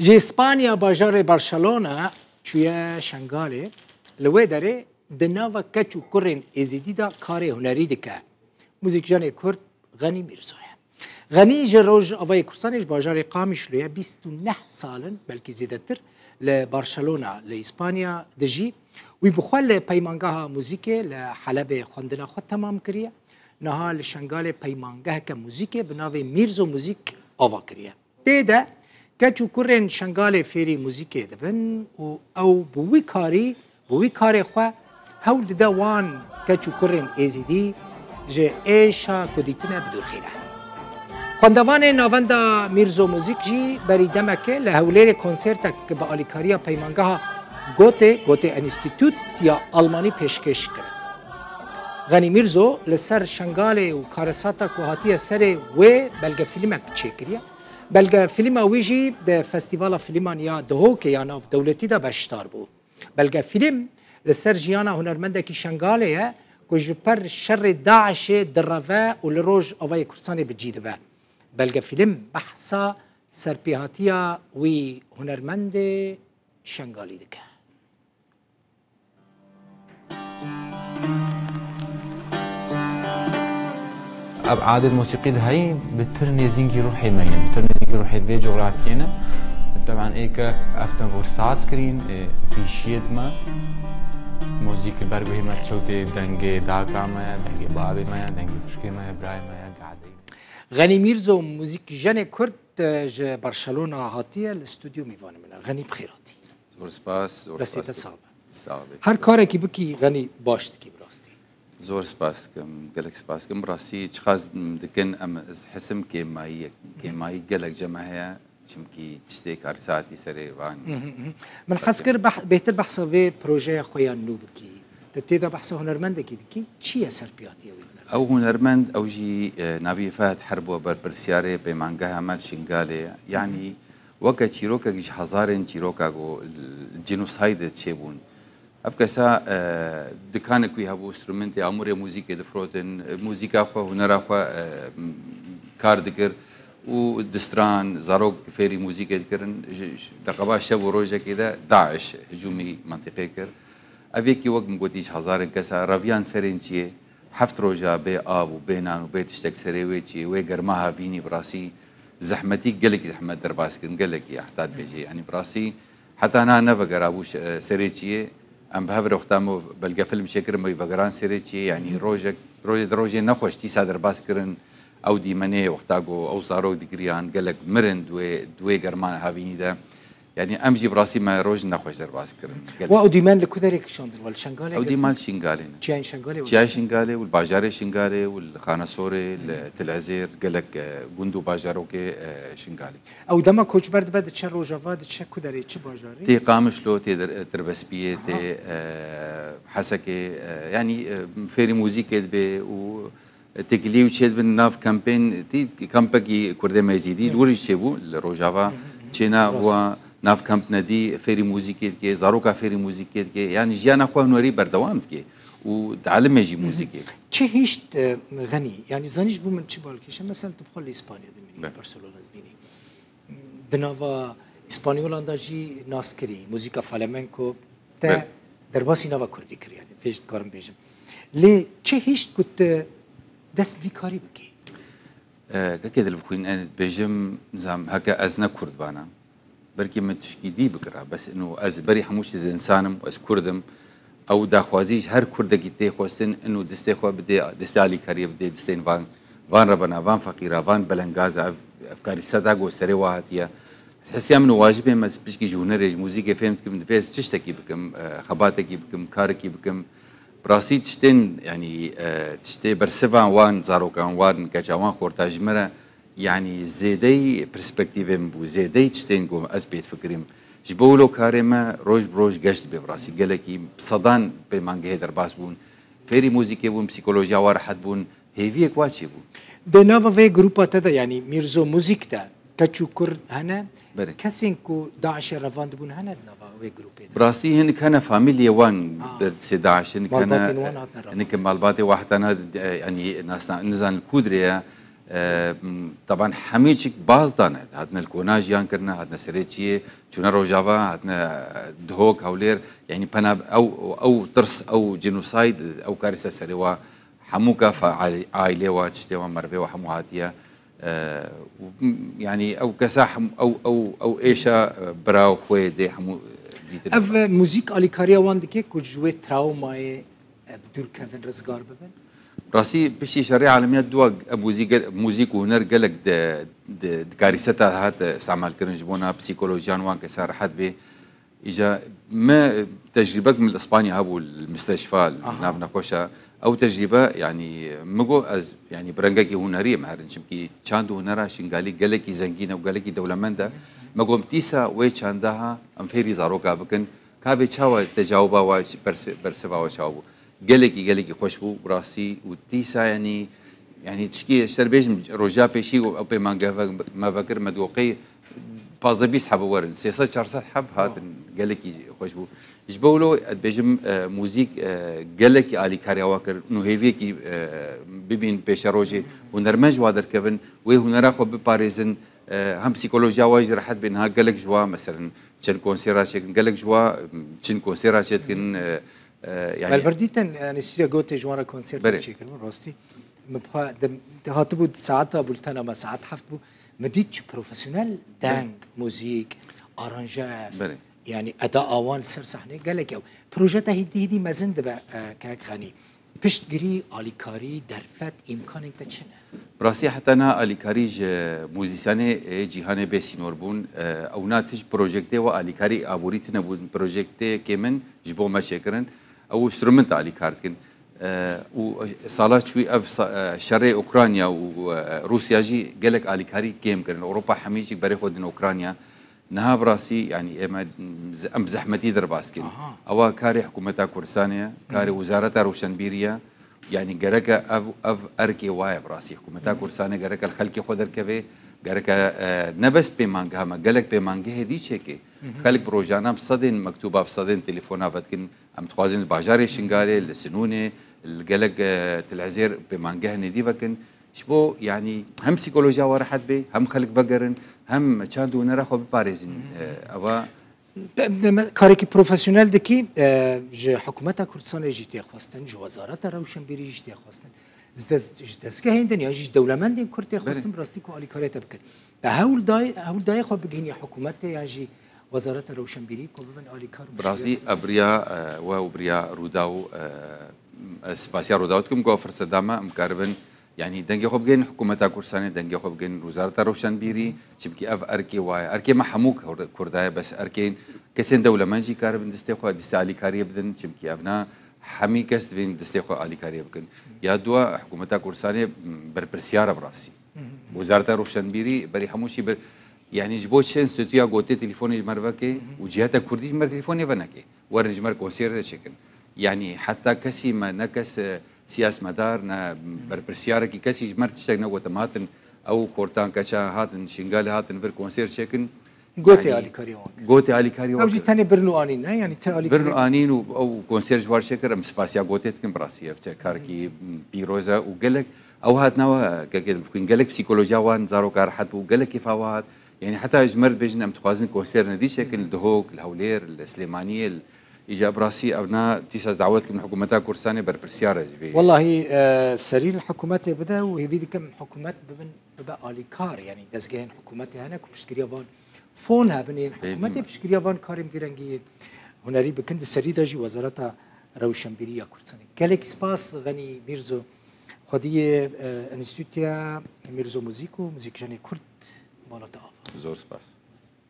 جی اسپانیا باجار برشلونه چویا شنگاله لوی داره دناوا کچو کرن ازیدی دا کار هنری دکه موزیکجان کرد غنی میرزویه غنی جروج آوای کرسانش باجار قامش لویه 29 سالن بلکه زیادتر لبرشلونه لإسبانيا دجي ويبخل بيمانجاها موزيكي لحلبة خندنا خد تمام كريه نها لشنغال بيمانجاها كموزيكي بناوي ميرزو موزيك آوا كريه تيدا كاتشو كورن شنغال فيري موزيكي دبن او بوي كاري خوا هول دا وان كاتشو كورن ازيدي جي ايشا كوديتنا بدور خيره خواندوان ناوندا میرزو موزیک جی بری دمکه لهولیر کنسرتک که با آلیکاریا پیمانگاه گوته انستیتوت یا آلمانی پیشکش کرد. غنی میرزو لسر شنگال و کارساتا کوهاتی سر و بلگه فیلمک چه کریه. بلگه فیلم اویجی ده فستیوال فیلمان یا دهوک یا ناف دولتی دا بشتار بو. بلگه فیلم لسر جیانا هنرمنده کی شنگاله که جپر شر داعش دروه و لروج آوای کرسانی بجیده به. بلغ فيلم بحثا سربيهاتيا وي هنرمند شنغالي دكا أبعاد الموسيقى هاي بترني زينجي روحي مين بترني زينجي روحي في جغرافينا طبعا إيك أفتن غرسات سكرين في شيد ما موسيقى برغوهي ما تشوتي دنگي داكا ما دنگي بابي ما دنگي بشكي ما براي ما قاعدين غني ميرزو موزيك جاني كرد ج برشلونة هاتية الاستوديو ميفان منها غني بخيراتي زور سباس دستي صعبة صعبة هر كاركي بكي غني باشتكي براستي زور سباس كم قالك سباس كم براسي تشخاص دكن ام حسم كيماي قالك جماعة چمكي تشتي كار ساعتي سري وان من حسكر بهتر بحث في بروجي خويا نو بكي تبتدي بحث هنرمندكي دكي چي سربياتي او هنرمند او جي نافي فهد حرب وبرسياري بمانجاها مال شنغالي يعني وكا تشيروكا جي هزارين تشيروكا جو الجينوسايد تشيبون افكاسا دكانك وي هابو انسترومنتي امور موسيقى دفروتن موسيقى خو هنر خو كاردكر ودستران زاروك فيري موسيقى دكرن دقبا شب وروجا كده داعش هجومي منطقي كر افيكي وقت مقوتيش هزارين كسا رافيان سرينشيه حفت روجا بي آب و بينان و بي تشتك سريوي چي وي گرماها بيني براسي زحمتي قلق زحمت درباس كن قلق يا احتاد بيجي يعني براسي حتى انا نفقر ابوش سريچي ام بهفر اختامو بلقى فيلم شكر مي فقران سريچي يعني روجا نخوش تي سادر باس كرن او دي مني وقتاغو او صارو دقريان قلق مرن دوي گرمان هاويني ده يعني امجي براسي ما روج نخوش درباس كرن و ديمان لكودريك شون دول شنغالي او ديمان شنغالي تشاين شنغالي تشاين شنغالي والباجاري شنغالي والخانسوري التلعزير قالك جندو باجاروكي شنغالي او دما كوتش برد بد تش روجافاد تش كودري تش باجاري تي قامشلو تي تربسبيه تي حسكي يعني فيري موزيكي بي و تكليو تشيد بالناف كامبين تي كامبكي كورد ما يزيدي دوري تشيبو الروجافا تشينا هو ناف كامبنا دي فيري موزيكي كي زاروكا فيري موزيكي كي يعني جيانا خو نوري بردوام كي وتعلم يجي موزيكي تشي هيشت غني يعني زانيش بو من تشي بالكيش مثلا تدخل اسبانيا دميني برشلونه دميني دنافا اسبانيول انداجي ناسكري موزيكا فلامنكو تا درباسي نافا كردي كري يعني فيش كارم بيجم لي تشي هيشت كنت دس بيكاري بكي كده اللي بكون انا بيجم نظام هكا ازنا كرد بانا بركي من تشكيدي بكره بس انه از بري حموش از انسانم واز كردم او داخوازيج هر كرد جيتي خوستن انه دستي خو بدي دستالي كاري بدي دستين فان ربنا فان فقيره فان بلنغازا افكاري صداغو سري واهتيا تحسي من واجبي ما بيشكي جونرج موسيقى فهمتكم بس تشتكي بكم خباتكي بكم كاركي بكم براسي تشتين يعني تشتي برسفان وان زاروكان وان كاجوان خورتاج مره يعني زيدي برسبكتيف مبو زيدي تشتينكو أزبيت فكريم جبولو كارما روج بروج قشت ببراسي قالكي بصدان بمانجه درباس بون فيري موزيكي بون بسيكولوجيا وارحد بون هيفي كواتشي بون دنافا في جروبا تدا يعني ميرزو موزيك تا كاتشو كرد هنا كاسينكو داعش رافاند بون هنا دنافا في جروبا براسي هن كان فاميليا وان سي داعش هن كان مالباتي واحد انا يعني ناس نزان الكودريا طبعا حميتشك باز دانت هاتنا الكوناج يان كرنا هاتنا سريتشي تشونا روجافا هاتنا دهوك هولير يعني بنا او ترس او جينوسايد او كارثه سريوا حموكا عائله وتشتيوا مربي وحموهاتيا يعني او كساح او ايشا براو خوي دي حمو اف موزيك اليكاريا واندكي كوجوي تراوما بدور كيفن رزقار ببن راسي بشي شريعة عالمية دوا موزيك وهنر قالك كارثتها هات استعمال كرن جبونا بسيكولوجيان وان كسار حد به إجا ما تجربتك من الإسبانيا هابو المستشفى نابنا خوشا أو تجربة يعني مجو از يعني برنجاكي هنرية مهرن شمكي شاندو هنرا شنقالي قالكي زنجينا وقالكي دولمندا مجو متيسا وي شاندها أم فيري زاروكا بكن كابي تشاوا تجاوبا واش برسفا وشاوبو قالكي خوشبو براسي وتيسا يعني تشكي اشتربيج رجا بيشي او بي ما فكر مدوقي بازبيس حب ورن سياسة 400 حب هات قالكي خوشبو جبولو بيجم موزيك قالكي الي كاريا واكر نو هيفيكي ببين بيش روجي ونرمج وادر كيفن وي هنرا خو بباريزن هم سيكولوجيا واجد راحت بينها قالك جوا مثلا تشن كونسيرا شكن قالك جوا تشن كونسيرا شكن يعني البرديتن يعني سيدا قوتي جوانا كونسيرت بشكل راستي مبقى هاتبو ساعتها بولتنا ما ساعات حفتبو مديتش بروفيسيونال دانج موزيك ارانجا يعني اداء اوان سر صحني قال لك او بروجيتا هدي ما زند كاك خاني بشت جري اليكاري درفت امكانك تشنه براسي حتى انا اليكاري موزيسياني جيهاني بيسينور بون او ناتج بروجيكتي واليكاري ابوريتنا بون بروجيكتي كيمن جبو ما شكرن او انسترومنت اليكارتكن وصالات شوي اف شرق اوكرانيا وروسيا جي قالك اليكاري كيم كرن اوروبا حميجي بري خدن اوكرانيا نها براسي يعني ام زحمتي درباسكن او كاري حكومتها كورسانيا كاري وزارتها روشنبيريا يعني جرك اف اركي واي براسي حكومتها كورسانيا جرك الخلق خدر كبه جرك نبس بمانجها ما قالك بمانجه هدي شيكي خلق بروجانا بصدن مكتوبه بصدن تليفونها فتكن ام تخوازن الباجاري شنغالي السنونه القلق تلعزير بمانجه ندي فكن شبو يعني هم سيكولوجيا ورحت به هم خلق بقرن هم تشاندو نراخو بباريزن أوا كاريكي بروفيسيونال دكي ج حكومتها كردستان جيتي خواستن جو وزارة روشنبيري جيتي خواستن دسكه هندن يا جيش دولمندين كردي خواستن براستي كو اليكاريتا بكر هول داي خو بجيني حكومتها يا جي وزارة روشنبيري كو بمن اليكار براسي ابريا وابريا روداو سباسيا روداوتكم جو فرصدامه مقاربن يعني دنجي خوب جين حكومتها كورساني دنجي خوب جين وزارة روشنبيري شبكي اف اركي واي اركي ما حموك كرداي بس اركين كسين دولة منجي كاربن دستيخو دستالي كاريه بدن شبكي ابنا حمي كست بين دستيخو الي كاريه بكن يا دوا حكومتها كورساني بربرسيارة براسي وزارة روشنبيري بري حموشي يعني جبوت شين ستوتيا غوتي تليفوني مرفكي وجهتها كردي مر تليفوني فنكي ورنج مر كونسير شكل يعني حتى كسي ما نكس سياس مدار بربرسيارة كي كسي جمرت تشتغل نقوة ماتن أو خورتان كشا هاتن شنغالي هاتن بر كونسير شكل قوتي علي كاريوان قوتي علي كاريوان أو جي تاني برنو آنين يعني تالي برنو آنين أو كونسير جوار شكل مسباسيا قوتي تكن براسي كاركي بيروزا وقالك أو هات نوا كده قالك بسيكولوجيا وان زارو كار حد وقالك كيف هاد يعني حتى جمرت بيجنا متخوازن كونسير ندي شكل الدهوك الهولير السليمانية إجا براسي أبناء تيساز دعوتك من حكومتها كورساني بربرسيارة جبي والله سرير الحكومات بدا وهي كم حكومات ببا اليكار يعني دزجين حكوماتي هنا كبشكريا فان فونها بنين حكوماتي بشكريا فان كارم فيرنجي هنري بكند السريدة جي وزارة روشنبيريا كورساني كالك سباس غني ميرزو خديه انستيتيا ميرزو موزيك جاني كرد مالتا زور سباس